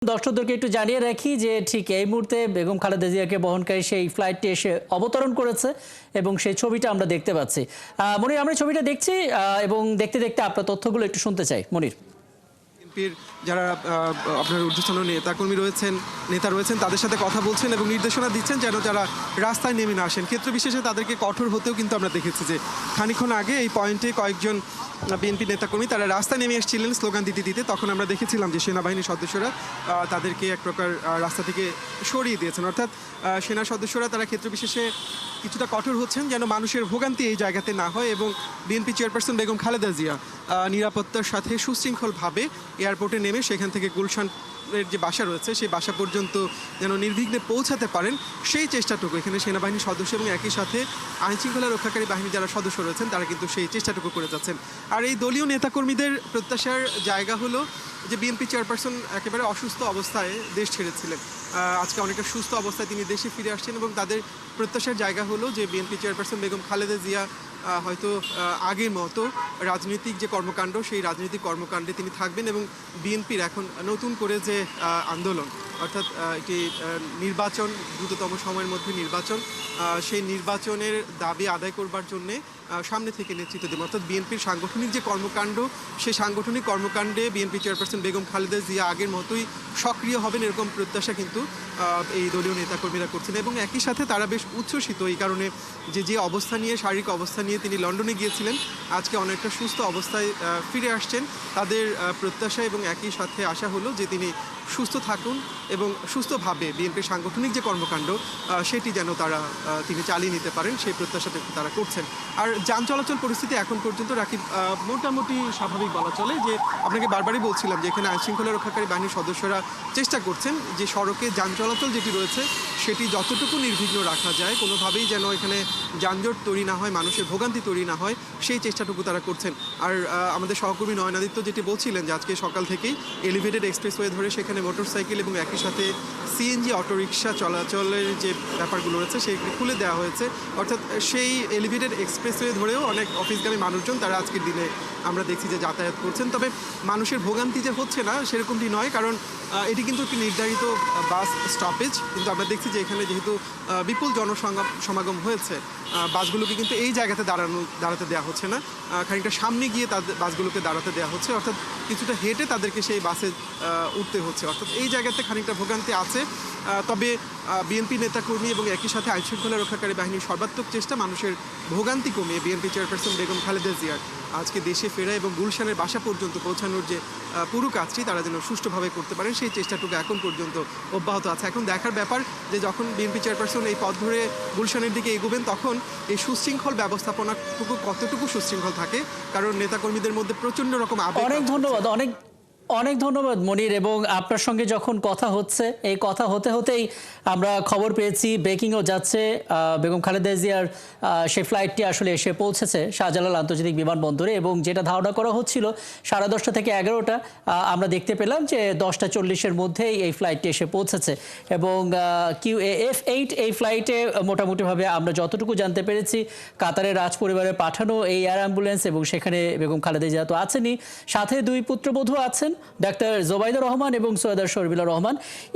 দর্শকদেরকে একটু জানিয়ে রাখি যে ঠিক এই মুহূর্তে বেগম খালেদা জিয়াকে বহনকারী সেই ফ্লাইটটি এসে অবতরণ করেছে এবং সেই ছবিটা আমরা দেখতে পাচ্ছি। মনির, আমরা ছবিটা দেখছি এবং দেখতে দেখতে আপনার তথ্যগুলো একটু শুনতে চাই। মনির, বিএনপির যারা আপনার ঊর্ধ্বতন নেতা রয়েছেন তাদের সাথে কথা বলছেন এবং নির্দেশনা দিচ্ছেন যেন যারা রাস্তায় নেমে না আসেন। ক্ষেত্র বিশেষে তাদেরকে কঠোর হতেও কিন্তু আমরা দেখেছি যে খানিকক্ষণ আগে এই পয়েন্টে কয়েকজন বিএনপি নেতাকর্মী তারা রাস্তায় নেমে এসেছিলেন স্লোগান দিতে দিতে। তখন আমরা দেখেছিলাম যে সেনাবাহিনীর সদস্যরা তাদেরকে এক প্রকার রাস্তা থেকে সরিয়ে দিয়েছেন। অর্থাৎ সেনা সদস্যরা তারা ক্ষেত্র বিশেষে কিছুটা কঠোর হচ্ছেন যেন মানুষের ভোগান্তি এই জায়গাতে না হয় এবং বিএনপি চেয়ারপারসন বেগম খালেদা জিয়া নিরাপত্তার সাথে সুশৃঙ্খলভাবে এয়ারপোর্টে নেমে সেখান থেকে গুলশানের যে বাসা রয়েছে সেই বাসা পর্যন্ত যেন নির্বিঘ্নে পৌঁছাতে পারেন সেই চেষ্টাটুকু এখানে সেনাবাহিনীর সদস্য এবং একই সাথে আইনশৃঙ্খলা রক্ষাকারী বাহিনীর যারা সদস্য রয়েছেন তারা কিন্তু সেই চেষ্টাটুকু করে যাচ্ছেন। আর এই দলীয় নেতাকর্মীদের প্রত্যাশার জায়গা হলো যে বিএনপি চেয়ারপারসন একেবারে অসুস্থ অবস্থায় দেশ ছেড়েছিলেন, আজকে অনেকটা সুস্থ অবস্থায় তিনি দেশে ফিরে আসছেন এবং তাদের প্রত্যাশার জায়গা হলো যে বিএনপি চেয়ারপারসন বেগম খালেদা জিয়া হয়তো আগের মতো রাজনৈতিক যে কর্মকাণ্ড সেই রাজনৈতিক কর্মকাণ্ডে তিনি থাকবেন এবং বিএনপির এখন নতুন করে যে আন্দোলন অর্থাৎ একটি নির্বাচন, দ্রুততম সময়ের মধ্যে নির্বাচন, সেই নির্বাচনের দাবি আদায় করবার জন্যে সামনে থেকে নেতৃত্ব দেবেন। অর্থাৎ বিএনপির সাংগঠনিক যে কর্মকাণ্ড সেই সাংগঠনিক কর্মকাণ্ডে বিএনপি চেয়ারপারসন বেগম খালেদা জিয়া আগের মতোই সক্রিয় হবেন এরকম প্রত্যাশা কিন্তু এই দলীয় নেতাকর্মীরা করছেন এবং একই সাথে তারা বেশ উচ্ছ্বসিত এই কারণে যে অবস্থা নিয়ে, শারীরিক অবস্থা নিয়ে তিনি লন্ডনে গিয়েছিলেন, আজকে অনেকটা সুস্থ অবস্থায় ফিরে আসছেন। তাদের প্রত্যাশা এবং একই সাথে আশা হলো যে তিনি সুস্থ থাকুন এবং সুস্থভাবে বিএনপির সাংগঠনিক যে কর্মকাণ্ড সেটি যেন তিনি চালিয়ে নিতে পারেন সেই প্রত্যাশাটা তারা করছেন। আর যান চলাচল পরিস্থিতি এখন পর্যন্ত রাকিব মোটামুটি স্বাভাবিক বলা চলে। যে আপনাকে বারবারই বলছিলাম যে এখানে আইনশৃঙ্খলা রক্ষাকারী বাহিনীর সদস্যরা চেষ্টা করছেন যে সড়কে যান চলাচল যেটি রয়েছে সেটি যতটুকু নির্বিঘ্ন রাখা যায়, কোনোভাবেই যেন এখানে যানজট তৈরি না হয়, মানুষের ভোগান্তি তৈরি না হয় সেই চেষ্টাটুকু তারা করছেন। আর আমাদের সহকর্মী নয়নাদিত্য যেটি বলছিলেন যে আজকে সকাল থেকেই এলিভেটেড এক্সপ্রেসওয়ে ধরে সেখানে মোটরসাইকেল এবং একই সাথে সিএনজি অটোরিকশা চলাচলের যে ব্যাপারগুলো রয়েছে সেগুলি খুলে দেওয়া হয়েছে। অর্থাৎ সেই এলিভেটেড এক্সপ্রেসওয়ে ধরেও অনেক অফিসগামী মানুষজন তারা আজকের দিনে আমরা দেখছি যে যাতায়াত করছেন। তবে মানুষের ভোগান্তি যে হচ্ছে না সেরকমটি নয়, কারণ এটি কিন্তু একটি নির্ধারিত বাস স্টপেজ। কিন্তু আমরা দেখছি যে এখানে যেহেতু বিপুল জনসমাগম হয়েছে, বাসগুলোকে কিন্তু এই জায়গাতে দাঁড়াতে দেওয়া হচ্ছে না, খানিকটা সামনে গিয়ে তাদের বাসগুলোকে দাঁড়াতে দেওয়া হচ্ছে, অর্থাৎ কিছুটা হেঁটে তাদেরকে সেই বাসে উঠতে হচ্ছে। অর্থাৎ এই জায়গাতে খানিকটা ভোগান্তি আছে। তবে বিএনপি নেতাকর্মী এবং একই সাথে আইনশৃঙ্খলা রক্ষাকারী বাহিনীর সর্বাত্মক চেষ্টা মানুষের ভোগান্তি কমিয়ে বিএনপি চেয়ারপারসন বেগম খালেদা জিয়ার আজকে দেশে ফেরা এবং গুলশানের বাসা পর্যন্ত পৌঁছানোর যে পুরো কাজটি তারা যেন সুষ্ঠুভাবে করতে পারেন সেই চেষ্টাটুকু এখন পর্যন্ত অব্যাহত আছে। এখন দেখার ব্যাপার যে যখন বিএনপি চেয়ারপারসন এই পথ ধরে গুলশানের দিকে এগোবেন তখন এই সুশৃঙ্খল ব্যবস্থাপনাটুকু কতটুকু সুশৃঙ্খল থাকে, কারণ নেতাকর্মীদের মধ্যে প্রচণ্ড রকম আবেগ। অনেক ধন্যবাদ মনির। এবং আপনার সঙ্গে যখন কথা হচ্ছে, এই কথা হতে হতেই আমরা খবর পেয়েছি, ব্রেকিংও যাচ্ছে, বেগম খালেদা জিয়ার সেই ফ্লাইটটি আসলে এসে পৌঁছেছে শাহজালাল আন্তর্জাতিক বিমানবন্দরে এবং যেটা ধারণা করা হচ্ছিল 10:30 থেকে 11টা, আমরা দেখতে পেলাম যে 10:40-এর মধ্যেই এই ফ্লাইটটি এসে পৌঁছেছে এবং QAF8 এই ফ্লাইটে মোটামুটিভাবে আমরা যতটুকু জানতে পেরেছি কাতারের রাজ পরিবারে পাঠানো এই এয়ার অ্যাম্বুলেন্স এবং সেখানে বেগম খালেদা জিয়া তো আছেনই, সাথে 2 পুত্রবধূ আছেন, ডাক্তার জোবাইদা রহমান এবং সৈয়দা শর্মিলা রহমান।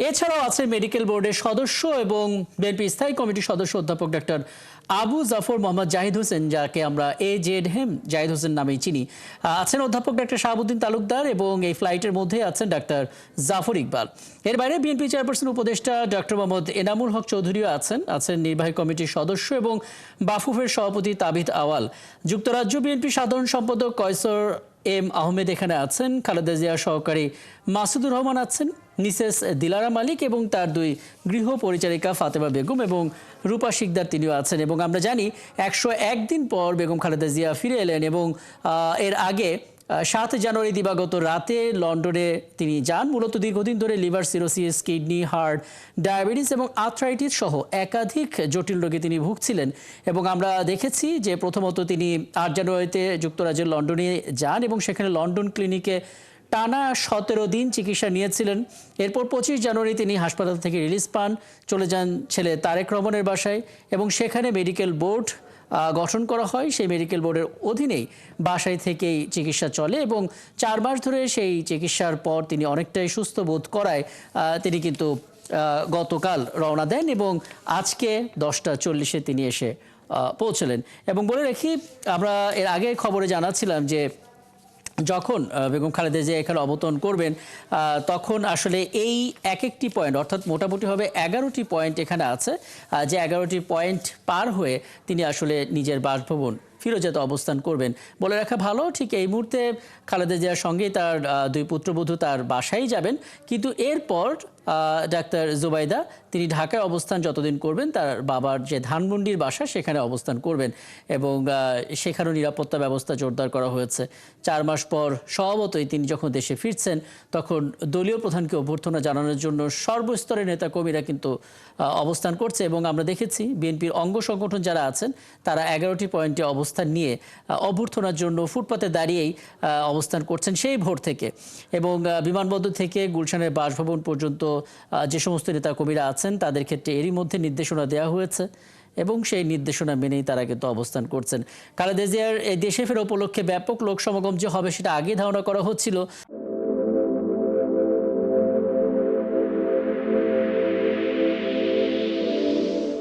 এছাড়াও আছে মেডিকেল বোর্ডের সদস্য এবং বিএনপি স্থায়ী কমিটির সদস্য অধ্যাপক ডাক্তার আবু জাফর মোহাম্মদ জাহিদ হোসেন, যাকে আমরা AZM জাহিদ হোসেন নামেই চিনি, আছেন অধ্যাপক ডাক্তার শাহাবুদ্দিন তালুকদার এবং এই ফ্লাইটের মধ্যে আছেন ডাক্তার জাফর ইকবাল। এর বাইরে বিএনপি চেয়ারপারসন উপদেষ্টা ডক্টর মোহাম্মদ এনামুল হক চৌধুরীও আছেন নির্বাহী কমিটির সদস্য এবং বাফুফের সভাপতি তাবিদ আওয়াল, যুক্তরাজ্য বিএনপি সাধারণ সম্পাদক কয়সর এম আহমেদ এখানে আছেন, খালেদা জিয়া সহকারী মাসুদুর রহমান আছেন, মিসেস দিলারা মালিক এবং তার 2 গৃহ পরিচারিকা ফাতেমা বেগম এবং রূপা শিকদার তিনিও আছেন। এবং আমরা জানি 101 দিন পর বেগম খালেদা জিয়া ফিরে এলেন এবং এর আগে 7 জানুয়ারি দিবাগত রাতে লন্ডনে তিনি যান। মূলত দীর্ঘদিন ধরে liver cirrhosis, kidney, heart, diabetes এবং আর্থ্রাইটিস সহ একাধিক জটিল রোগে তিনি ভুগছিলেন এবং আমরা দেখেছি যে প্রথমত তিনি 8 জানুয়ারিতে যুক্তরাজ্যের লন্ডনে যান এবং সেখানে লন্ডন ক্লিনিকে টানা 17 দিন চিকিৎসা নিয়েছিলেন। এরপর 25 জানুয়ারি তিনি হাসপাতাল থেকে রিলিজ পান, চলে যান ছেলে তারেক রহমানের বাসায় এবং সেখানে মেডিকেল বোর্ড গঠন করা হয় সেই মেডিকেল বোর্ডের অধীনেই বাসায় থেকেই চিকিৎসা চলে এবং 4 মাস ধরে সেই চিকিৎসার পর তিনি অনেকটাই সুস্থ বোধ করায় তিনি কিন্তু গতকাল রওনা দেন এবং আজকে 10:40-এ তিনি এসে পৌঁছলেন। এবং বলে রাখি, আমরা এর আগে খবরে জানাচ্ছিলাম যে যখন বেগম খালেদা জিয়া এখানে অবতরণ করবেন তখন আসলে এই এক একটি পয়েন্ট অর্থাৎ মোটামুটিভাবে 11টি পয়েন্ট এখানে আছে, যে 11টি পয়েন্ট পার হয়ে তিনি আসলে নিজের বাসভবন ফিরোজাতে অবস্থান করবেন। বলে রাখা ভালো, ঠিক এই মুহূর্তে খালেদা জিয়ার সঙ্গেই তার 2 পুত্রবধূ তার বাসায় যাবেন, কিন্তু এরপর ডাক্তার জুবাইদা তিনি ঢাকায় অবস্থান যতদিন করবেন তার বাবার যে ধানমন্ডির বাসা সেখানে অবস্থান করবেন এবং সেখানেও নিরাপত্তা ব্যবস্থা জোরদার করা হয়েছে। 4 মাস পর স্বভাবতই তিনি যখন দেশে ফিরছেন তখন দলীয় প্রধানকে অভ্যর্থনা জানানোর জন্য সর্বস্তরের নেতাকর্মীরা কিন্তু অবস্থান করছে এবং আমরা দেখেছি বিএনপির অঙ্গ সংগঠন যারা আছেন তারা 11টি পয়েন্টে অবস্থান নিয়ে অভ্যর্থনার জন্য ফুটপাতে দাঁড়িয়েই অবস্থান করছেন সেই ভোর থেকে এবং বিমানবন্দর থেকে গুলশানের বাসভবন পর্যন্ত যে সমস্ত নেতাকর্মীরা আছেন তাদের ক্ষেত্রে এরই মধ্যে নির্দেশনা দেওয়া হয়েছে এবং সেই নির্দেশনা মেনেই তারা কিন্তু অবস্থান করছেন। খালেদা জিয়ার এই দেশে ফেরা উপলক্ষে ব্যাপক লোক সমাগম যে হবে সেটা আগেই ধারণা করা হচ্ছিল,